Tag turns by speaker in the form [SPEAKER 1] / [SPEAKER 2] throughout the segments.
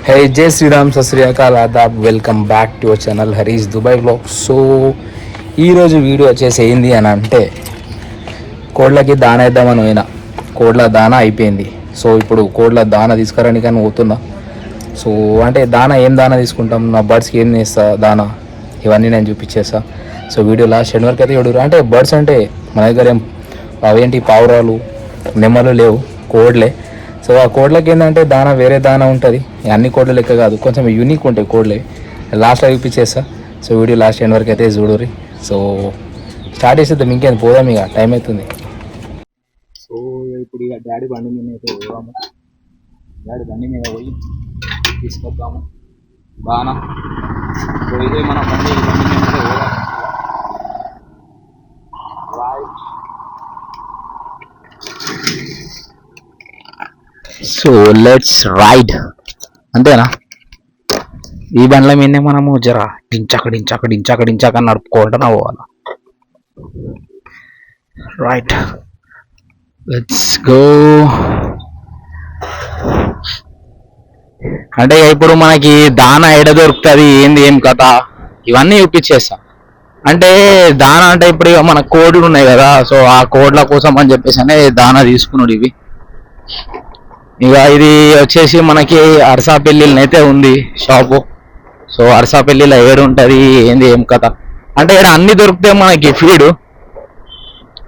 [SPEAKER 1] Hey Jai Shriram Sat Sri Akal Adaab welcome back to our channel Harish Dubai blog. So ఈరోజు video వచ్చేసి ఏంది అని అంటే కోళ్ళకి దాన వేద్దామని పోయినా, కోళ్ళ దాన అయిపోయింది. సో ఇప్పుడు కోళ్ళ దాన తీసుకురాని కానీ పోతున్నా. సో అంటే దాన ఏం దాన తీసుకుంటాం, నా బర్డ్స్కి ఏం వేస్తా దాన, ఇవన్నీ నేను చూపించేస్తా. సో వీడియో లాస్ట్ ఎండ్ వరకు అయితే చూడరు. అంటే బర్డ్స్ అంటే మన దగ్గర ఏం అవేంటి పావురాలు నెమ్మలు లేవు, కోడ్లే. సో ఆ కోడ్లకి ఏంటంటే దాన వేరే దాన ఉంటుంది, అన్ని కోడ్ల లెక్క కాదు, కొంచెం యూనిక్ ఉంటాయి కోడ్లే. లాస్ట్లో చూపించేస్తా. సో వీడియో లాస్ట్ ఎండ్ వరకు అయితే చూడరు. సో స్టార్ట్ చేసేద్దాం, ఇంకేం పోదాం, ఇక టైం అవుతుంది. సో ఇప్పుడు ఇక డాడీ బండి మీద అయితే పోదాము. డాడీ బండి మీద పోయి తీసుకొద్దాము దాన. సో ఇదే మన బండి మీద అయితే పోదాము. So let's ride. అంతేనా? ఈ బండ్ల మీదనే మనము జర డించాక నడుపుకుంటూనే పోవాలి. Right, let's go. అంటే ఇప్పుడు మనకి దాన ఎడ దొరుకుతుంది, ఏంది ఏం కథ, ఇవన్నీ చూపించేస్తా. అంటే దాన అంటే ఇప్పుడు ఇక మన కోడ్లు ఉన్నాయి కదా, సో ఆ కోడ్ల కోసం అని చెప్పేసి దాన తీసుకున్నాడు ఇవి. ఇక ఇది వచ్చేసి మనకి అరసాపల్లిలో అయితే ఉంది షాపు. సో అరసాపల్లిలో ఏడు ఉంటుంది, ఏంది ఏం కథ అంటే ఇక్కడ అన్ని దొరుకుతాయి మనకి ఫీడు.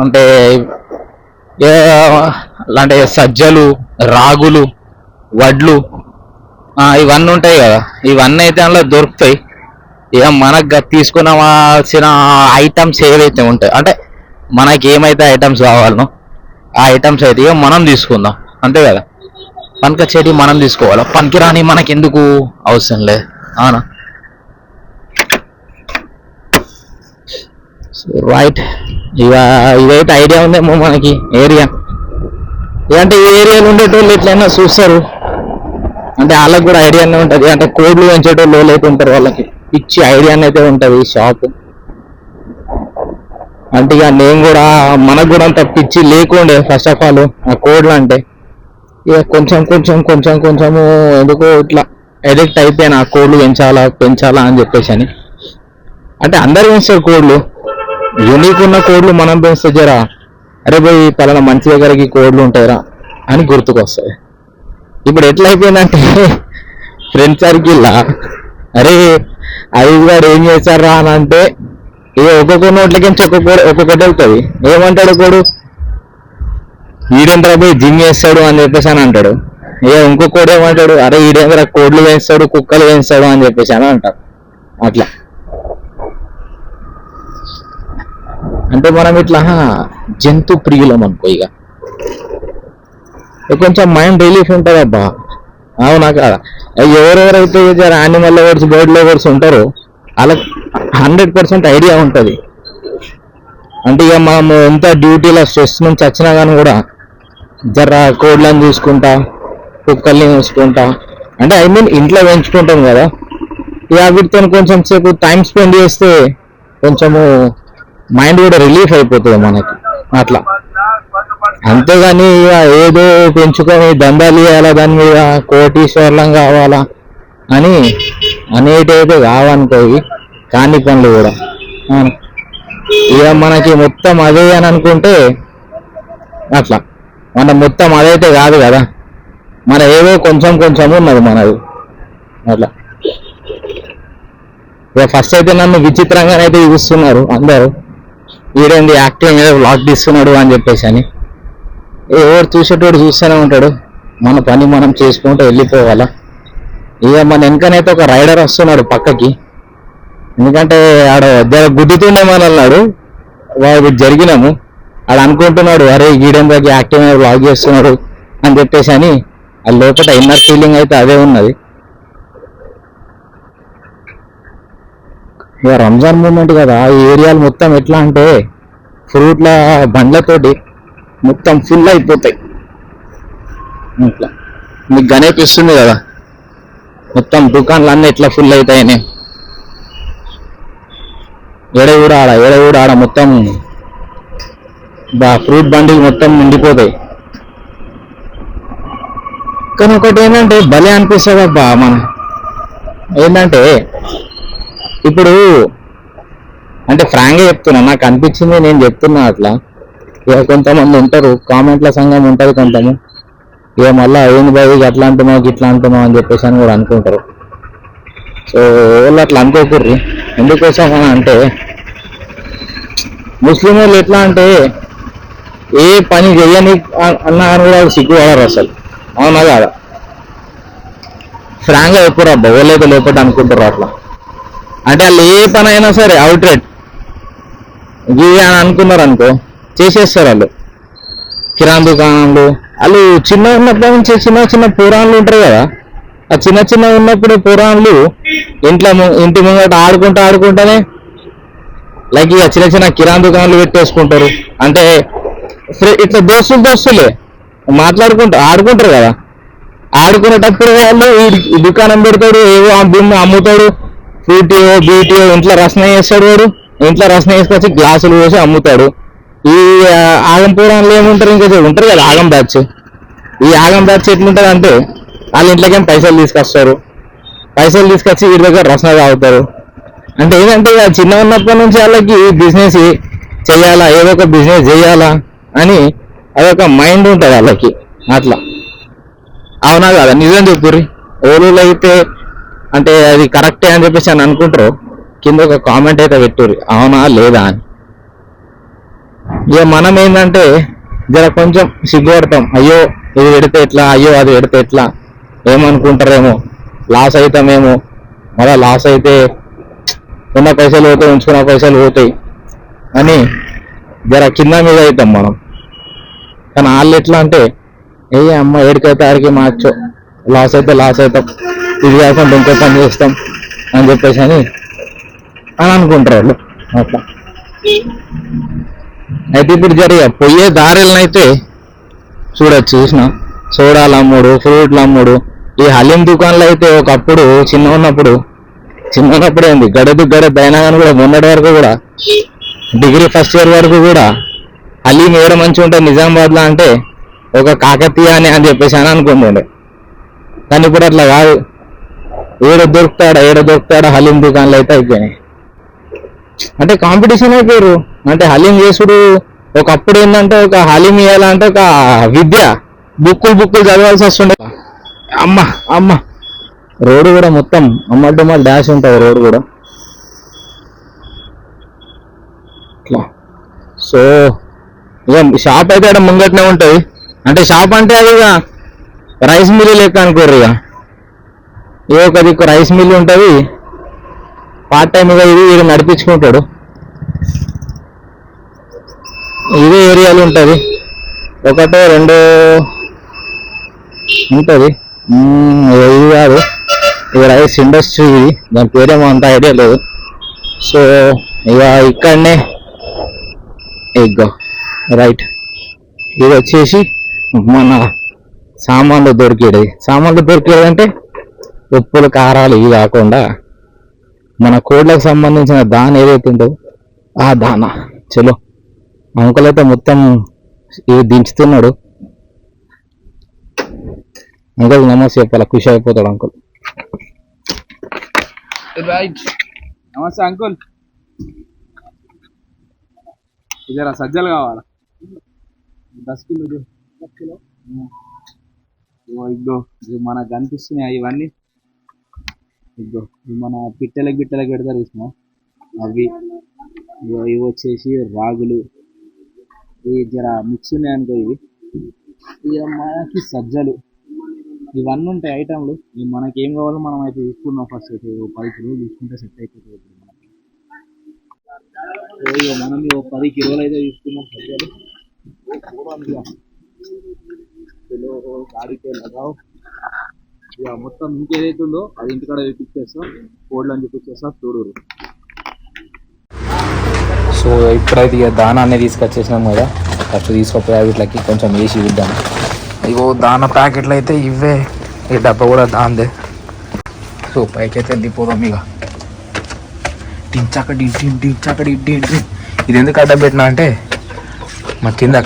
[SPEAKER 1] అంటే అంటే సజ్జలు, రాగులు, వడ్లు, ఇవన్నీ ఉంటాయి కదా, ఇవన్నీ అయితే అందులో దొరుకుతాయి. ఇక మనకు తీసుకునవలసిన ఐటమ్స్ ఏవైతే ఉంటాయి, అంటే మనకి ఏమైతే ఐటమ్స్ కావాలనో ఆ ఐటమ్స్ అయితే ఇక మనం తీసుకుందాం, అంతే కదా. పనికి వచ్చేటి మనం తీసుకోవాలి, పనికి రాని మనకి ఎందుకు అవసరం లేదు, అవునా? రైట్, ఇక ఇదైతే ఐడియా ఉందేమో మనకి ఏరియా. అంటే ఈ ఏరియాలో ఉండేటోళ్ళు ఎట్లయినా చూస్తారు, అంటే వాళ్ళకి కూడా ఐడియానే ఉంటుంది. అంటే కోడ్లు పెంచేటోళ్ళు అయితే ఉంటారు, వాళ్ళకి పిచ్చి ఐడియానే అయితే ఉంటుంది ఈ షాపు. అంటే ఇక నేను కూడా, మనకు కూడా అంత పిచ్చి లేకుండే ఫస్ట్ ఆఫ్ ఆల్ ఆ కోడ్లు అంటే. ఇక కొంచెము ఎందుకో ఇట్లా ఎడిక్ట్ అయిపోయినా, కోడ్లు పెంచాలా అని చెప్పేసి అని. అంటే అందరు పెంచుతారు కోడ్లు, యూనిక్ ఉన్న కోడ్లు మనం పెంచితే జరా అరే పోయి పలానా మంచి దగ్గరికి కోడ్లు ఉంటాయిరా అని గుర్తుకొస్తాయి. ఇప్పుడు ఎట్లా అయిపోయిందంటే ఫ్రెండ్ సర్కిల్లా అరే అయ్యగాడు ఏం చేశారా అని అంటే ఇక ఒక్కొక్క నోట్లకి ఒక్కొక్కటి వెళ్తుంది. ఏమంటాడు కోడు, ఈడేంద్ర పోయి జిమ్ చేస్తాడు అని చెప్పేసి అని అంటాడు. ఇక ఇంకొకడు ఏమంటాడు, అరే ఈడేంద్ర కోడ్లు వేస్తాడు, కుక్కలు వేస్తాడు అని చెప్పేసి అని అంటారు. అట్లా అంటే మనం ఇట్లా జంతు ప్రియులం అనుకో, ఇక కొంచెం మైండ్ రిలీఫ్ ఉంటుంది అబ్బా, అవునా కాదా? ఎవరెవరైతే యానిమల్ లవర్స్, బర్డ్ లవర్స్ ఉంటారో వాళ్ళకి 100% ఐడియా ఉంటుంది. అంటే ఇక మనం ఎంత డ్యూటీలో స్ట్రెస్ నుంచి వచ్చినా కానీ కూడా జర కోడ్లను చూసుకుంటా, కుక్కల్ని చూసుకుంటా, అంటే ఐ మీన్ ఇంట్లో పెంచుకుంటాం కదా, ఇక వీటితో కొంచెం సేపు టైం స్పెండ్ చేస్తే కొంచెము మైండ్ కూడా రిలీఫ్ అయిపోతుంది మనకి అట్లా. అంతేగాని ఇక ఏదో పెంచుకొని దందాలు చేయాలా, దాని మీద కోటీశ్వర్లం కావాలా అని అనేటైతే కావనుకోవి కాని పనులు కూడా. ఇక మనకి మొత్తం అదే అని అనుకుంటే అట్లా, మన మొత్తం అదైతే కాదు కదా, మన ఏదో కొంచెం ఉన్నది మనది అట్లా. ఇక ఫస్ట్ అయితే నన్ను విచిత్రంగానైతే చూస్తున్నారు అందరూ, వీడేంది యాక్టింగ్ ఏదో వ్లాగ్ తీస్తున్నాడు అని చెప్పేసి అని. ఎవరు చూసేటోడు చూస్తూనే ఉంటాడు, మన పని మనం చేసుకుంటూ వెళ్ళిపోవాలా. ఇక మన వెనకనైతే ఒక రైడర్ వస్తున్నాడు పక్కకి, ఎందుకంటే ఆడ గుద్దుతుండే మన అన్నాడు, వాడు జరిగినాము ఆడ అనుకుంటున్నాడు అరే గీడెంబాకి యాక్టివ్ వ్లాగ్ చేస్తున్నాడు అని చెప్పేసి అని. అది లోపల ఇన్నర్ ఫీలింగ్ అయితే అదే ఉన్నది. ఇక రంజాన్ మూమెంట్ కదా, ఈ ఏరియాలు మొత్తం ఎట్లా అంటే ఫ్రూట్ల బండ్లతోటి మొత్తం ఫుల్ అయిపోతాయి. ఇట్లా మీకు గనేపిస్తుంది కదా, మొత్తం దుకాణాలు అన్నీ ఎట్లా ఫుల్ అవుతాయని. ఎడ కూడా ఆడ మొత్తం ఫ్రూట్ బండిలు మొత్తం నిండిపోతాయి. కానీ ఒకటి ఏంటంటే భలే అనిపిస్తుంది అబ్బా మనం ఏంటంటే ఇప్పుడు అంటే ఫ్రాంక్గా చెప్తున్నా, నాకు అనిపించింది నేను చెప్తున్నా అట్లా. ఇక కొంతమంది ఉంటారు కామెంట్ల సంఘం ఉంటుంది కొంతమంది, ఇక మళ్ళీ ఏంది బాబు అట్లా అంటున్నావు ఇట్లా అంటున్నావు అని చెప్పేసి అని కూడా అనుకుంటారు. సో వాళ్ళు అట్లా అనుకోకూర్రి. ఎందుకోసం అని అంటే ముస్లిం వాళ్ళు ఎట్లా అంటే ఏ పని చెయ్యని అన్నా అని కూడా వాళ్ళు సిగ్గుపడరు అసలు. అవునా కాదా? ఫ్రాంక్గా ఎప్పుడు అబ్బా వాళ్ళైతే లోపల అనుకుంటారు అట్లా. అంటే వాళ్ళు ఏ పని అయినా సరే అవుట్ రేట్ ఇది అని అనుకున్నారు అనుకో చేసేస్తారు వాళ్ళు. కిరాణా దుకాణాలు వాళ్ళు చిన్న ఉన్నప్పటి నుంచి చిన్న చిన్న పురాణాలు ఉంటారు కదా, ఆ చిన్న చిన్న ఉన్నప్పుడు పురాణాలు ఇంటి ముంగట ఆడుకుంటానే లైక్ ఇక చిన్న చిన్న కిరాణా దుకాణాలు పెట్టేసుకుంటారు. అంటే ఇట్లా దోస్తులే మాట్లాడుకుంటారు ఆడుకుంటారు కదా. ఆడుకునేటప్పుడు వాళ్ళు ఈ దుకాణం పెడతాడు, ఏవో అమ్ముతాడు, ఫ్రూటీయో బీటీయో ఇంట్లో రసన చేస్తాడు. వాడు ఇంట్లో రసన వేసుకొచ్చి గ్లాసులు వేసి అమ్ముతాడు. ఈ ఆగం పూరాలు ఏముంటారు ఇంకా ఉంటారు కదా ఆగం బ్యాచ్. ఈ ఆగం బ్యాచ్ ఎట్లుంటుంది అంటే వాళ్ళ ఇంట్లోకేం పైసలు తీసుకొస్తారు, పైసలు తీసుకొచ్చి వీడి దగ్గర రసన తాగుతారు. అంటే ఏంటంటే చిన్న ఉన్నప్పటి నుంచి వాళ్ళకి బిజినెస్ చేయాలా, ఏదో ఒక బిజినెస్ చేయాలా అని అదొక మైండ్ ఉంటుంది వాళ్ళకి అట్లా. అవునా కదా? నిజం చెప్పుర్రి. ఓళ్ళు అయితే అంటే అది కరెక్టే అని చెప్పేసి అని అనుకుంటారు, కింద ఒక కామెంట్ అయితే పెట్టుర్రి అవునా లేదా అని. ఇక మనం ఏంటంటే జర కొంచెం సిగ్గుపడతాం, అయ్యో ఇది పెడితే ఎట్లా, అయ్యో అది పెడితే ఎట్లా, ఏమనుకుంటారేమో, లాస్ అవుతామేమో, మళ్ళీ లాస్ అయితే ఉన్న పైసలు పోతాయి, ఉంచుకున్న పైసలు పోతాయి అని జర కింద మీద అవుతాం మనం. కానీ వాళ్ళు ఎట్లా అంటే ఏ అమ్మ ఏడికైతే ఆడికి మార్చో, లాస్ అయితే లాస్ అవుతాం, ఇది కాకుండా ఇంకో పని చేస్తాం అని చెప్పేసి అని అనుకుంటారు వాళ్ళు అట్లా. అయితే ఇప్పుడు జరిగా పోయే దారిలనైతే చూసిన సోడాలు అమ్ముడు, ఫ్రూట్లు అమ్ముడు. ఈ హలీం దుకాణాలు అయితే ఒకప్పుడు చిన్న ఉన్నప్పుడు ఏంది గడ అయినా కానీ కూడా మొన్నటి వరకు కూడా డిగ్రీ ఫస్ట్ ఇయర్ వరకు కూడా హలీం ఏడ మంచిగా ఉంటుంది నిజామాబాద్లో అంటే ఒక కాకతీయ అని చెప్పేసి అని అనుకుంటుండే. కానీ ఇప్పుడు అట్లా కాదు, ఏడ దొరుకుతాడా హలీం దుకాణాలు అయితే అయిపోయినాయి. అంటే కాంపిటీషన్ అయిపోయారు. అంటే హలీం చేసుడు ఒకప్పుడు ఏంటంటే ఒక హలీం ఇవ్వాలంటే ఒక విద్య, బుక్కులు చదవాల్సి వస్తుండే. అమ్మ రోడ్డు కూడా మొత్తం అమ్మడ్డమ్మ డాష్ ఉంటుంది రోడ్డు కూడా ఇట్లా. సో ఇక షాప్ అయితే అక్కడ ముంగట్నే ఉంటుంది. అంటే షాప్ అంటే అది ఇక రైస్ మిల్లు లెక్క అనుకోరు. ఇక ఒక దిక్కు రైస్ మిల్లు ఉంటుంది, పార్ట్ టైం ఇక ఇది నడిపించుకుంటాడు. ఇదే ఏరియాలో ఉంటుంది, ఒకటో రెండో ఉంటుంది. ఇది కాదు, ఇది రైస్ ఇండస్ట్రీ, ఇది దాని పేరేమో అంత ఐడియా లేదు. సో ఇక ఇక్కడనే రైట్ ఇది వచ్చేసి మన సామాన్లు దొరికేది అంటే ఉప్పులు కారాలు ఇవి కాకుండా మన కోళ్ళకు సంబంధించిన దాన ఏదైతే ఉంటుందో ఆ దాన. చలో అంకుల్ అయితే మొత్తం ఇది దించుతున్నాడు. అంకుల్ నమస్తే చెప్పాల, ఖుషి అయిపోతాడు అంకుల్.
[SPEAKER 2] రైట్, నమస్తే అంకుల్. ఇదరా సజ్జలు కావాలా? 10 కిలో. ఇగో ఇది మనకు కనిపిస్తున్నాయి ఇవన్నీ. ఇగో ఇవి మన పిట్టలకి పెడతారు చూసినా అవి. ఇవి వచ్చేసి రాగులు, ఇవి జర మిక్స్ ఉన్నాయి అనుకో. ఇవి మనకి సజ్జలు, ఇవన్నీ ఉంటాయి ఐటమ్లు. ఇవి మనకి ఏం కావాలో మనం అయితే తీసుకున్నాం. ఫస్ట్ అయితే 10 కిలోలు తీసుకుంటే సెట్ అయిపోతుంది మనకి. మనం 10 కిలోలు అయితే తీసుకున్నాం సజ్జలు. కిలో గాడికే లగావు. ఇక మొత్తం ఇంకేదైతే ఉందో అది ఇంటికాడ చూపించేస్తాం, కోడ్లని చూపించేస్తాం, చూడరు.
[SPEAKER 1] సో ఇప్పుడైతే ఇక దానాన్ని తీసుకొచ్చేసినాం కదా, ఫస్ట్ తీసుకుపోయా వీటికి కొంచెం వేసి ఇద్దాం. ఇగో దాన ప్యాకెట్లు అయితే ఇవే, ఈ డబ్బా కూడా దాందే. సో పైకైతే వెళ్ళిపోదాం ఇక. డించకడి ఇది ఎందుకు అడ్డం పెట్టినా అంటే మా కింద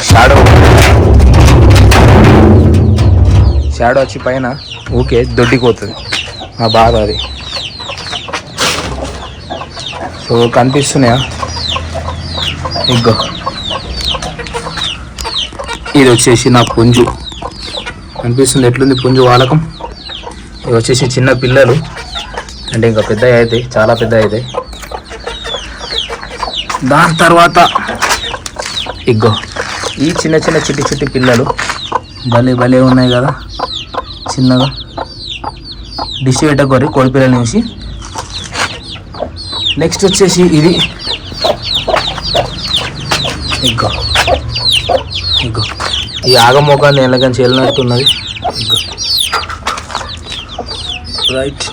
[SPEAKER 1] షాడో వచ్చి పైన ఊకే దొడ్డిపోతుంది మా బాధ అది. సో కనిపిస్తున్నాయా? ఇగ్గో ఇది వచ్చేసి నా పుంజు కనిపిస్తుంది. ఎట్లుంది పుంజు వాలకం? ఇది వచ్చేసి చిన్న పిల్లలు, అంటే ఇంకా పెద్ద అవుతాయి, చాలా పెద్ద అవుతాయి. దాని తర్వాత ఇగ్గో ఈ చిన్న చిన్న చిట్టి చిట్టి పిల్లలు భలే భలే ఉన్నాయి కదా. చిన్నగా డిష్ పెట్టకొరి కోడి పిల్లలు వేసి. నెక్స్ట్ వచ్చేసి ఇది ఇగ్గో ఇగ్గో ఈ ఆగమోకాన్ని ఎలాగని వెళ్ళినట్టున్నది. ఇగ్గో రైట్.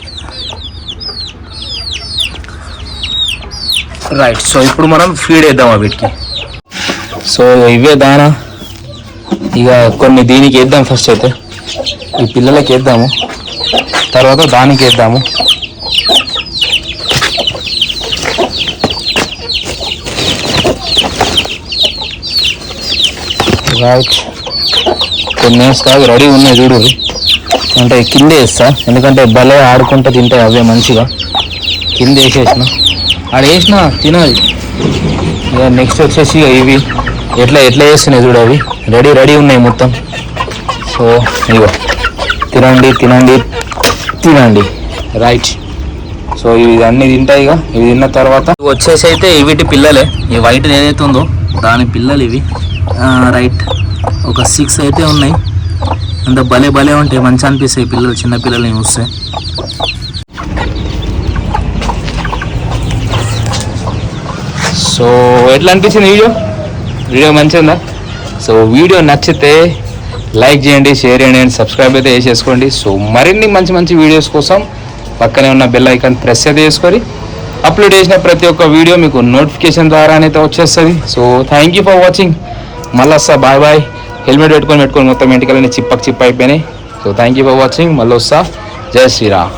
[SPEAKER 1] సో ఇప్పుడు మనం ఫీడ్ వేద్దాం వీటికి. సో ఇవే దానా, ఇక కొన్ని దీనికి వేద్దాం. ఫస్ట్ అయితే ఈ పిల్లలకి వేద్దాము, తర్వాత దానికి వేద్దాము. రైట్. కొన్ని వేస్తా రెడీ ఉన్నాయి చూడు. అంటే కింద వేస్తా, ఎందుకంటే భలే ఆడుకుంటూ తింటాయి అవే మంచిగా. కింద వేసేసిన, ఆడ వేసిన తినాలి. ఇక నెక్స్ట్ వచ్చేసి ఇవి ఎట్లా వేస్తున్నాయి చూడు, అవి రెడీ ఉన్నాయి మొత్తం. సో ఇగో తినండి తినండి తినండి. రైట్. సో ఇవి అన్నీ తింటాయి. ఇక ఇవి తిన్న తర్వాత వచ్చేసి అయితే వీటి పిల్లలే, ఈ వైట్ ఏదైతే ఉందో దాని పిల్లలు ఇవి. రైట్. ఒక 6 అయితే ఉన్నాయి. అంత భలే భలే ఉంటాయి, మంచిగా అనిపిస్తాయి పిల్లలు, చిన్న పిల్లల్ని చూస్తే. సో ఎట్లా అనిపించింది వీడియో మంచిగా ఉందా? సో వీడియో నచ్చితే లైక్ చేయండి, షేర్ చేయండి అండ్ సబ్స్క్రైబ్ అయితే చేసేసుకోండి. సో మరిన్ని మంచి మంచి వీడియోస్ కోసం పక్కనే ఉన్న బెల్ ఐకాన్ ప్రెస్ అయితే చేసుకొని అప్లోడ్ చేసిన ప్రతి ఒక్క వీడియో మీకు నోటిఫికేషన్ ద్వారానైతే వచ్చేస్తుంది. So thank you for watching. మళ్ళీ వస్తా. Bye bye. హెల్మెట్ పెట్టుకొని మొత్తం ఇంటికల్ని చిప్పకి చిప్ అయిపోయినాయి. So thank you for watching. మళ్ళీ వస్తా. జై శ్రీరామ్.